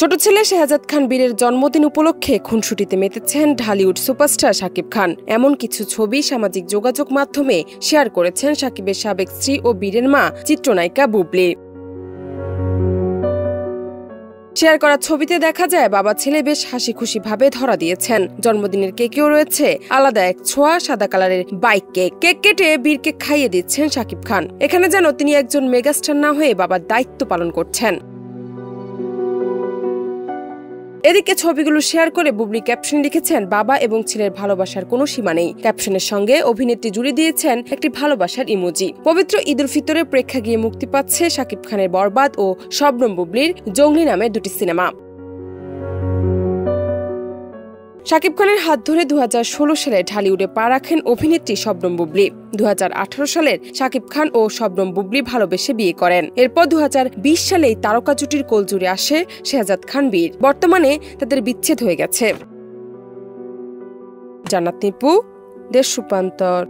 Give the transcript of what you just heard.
ছোট ছেলে শেহজাদ খান বীরের জন্মদিন উপলক্ষে খুনসুটিতে মেতেছেন ঢালিউড সুপারস্টার শাকিব খান। এমন কিছু ছবি সামাজিক যোগাযোগ মাধ্যমে শেয়ার করেছেন শাকিবের সাবেক স্ত্রী ও বীরের মা চিত্রনায়িকা বুবলি। শেয়ার করা ছবিতে দেখা যায় বাবা ছেলে বেশ হাসি খুশি ভাবে ধরা দিয়েছেন। জন্মদিনের কেকেও রয়েছে আলাদা এক ছোঁয়া সাদা কালারের বাইক কেক। কেক কেটে বীরকে খাইয়ে দিচ্ছেন শাকিব খান। এখানে যেন তিনি একজন মেগাস্টার না হয়ে বাবার দায়িত্ব পালন করছেন। এদিকে ছবিগুলো শেয়ার করে বুবলি ক্যাপশন লিখেছেন, বাবা এবং ছেলের ভালোবাসার কোনো সীমা নেই। ক্যাপশনের সঙ্গে অভিনেত্রী জুড়ে দিয়েছেন একটি ভালোবাসার ইমোজি। পবিত্র ঈদ উল ফিতরের প্রেক্ষাগৃহে মুক্তি পাচ্ছে শাকিব খানের বরবাদ ও শবনম বুবলির জঙ্গলি নামের দুটি সিনেমা। শাকিব খানের হাত ধরে 2016 সালে ঢালিউডে পা রাখেন অভিনেত্রী শবনম বুবলি। 2018 সালের শাকিব খান ও শবনম বুবলি ভালোবেসে বিয়ে করেন। এরপর 2020 সালেই তারকা জুটির কোলজুড়ে আসে শেহজাদ খান বীর। বর্তমানে তাদের বিচ্ছেদ হয়ে গেছে। জান্নাত নিপু, দেশ রূপান্তর।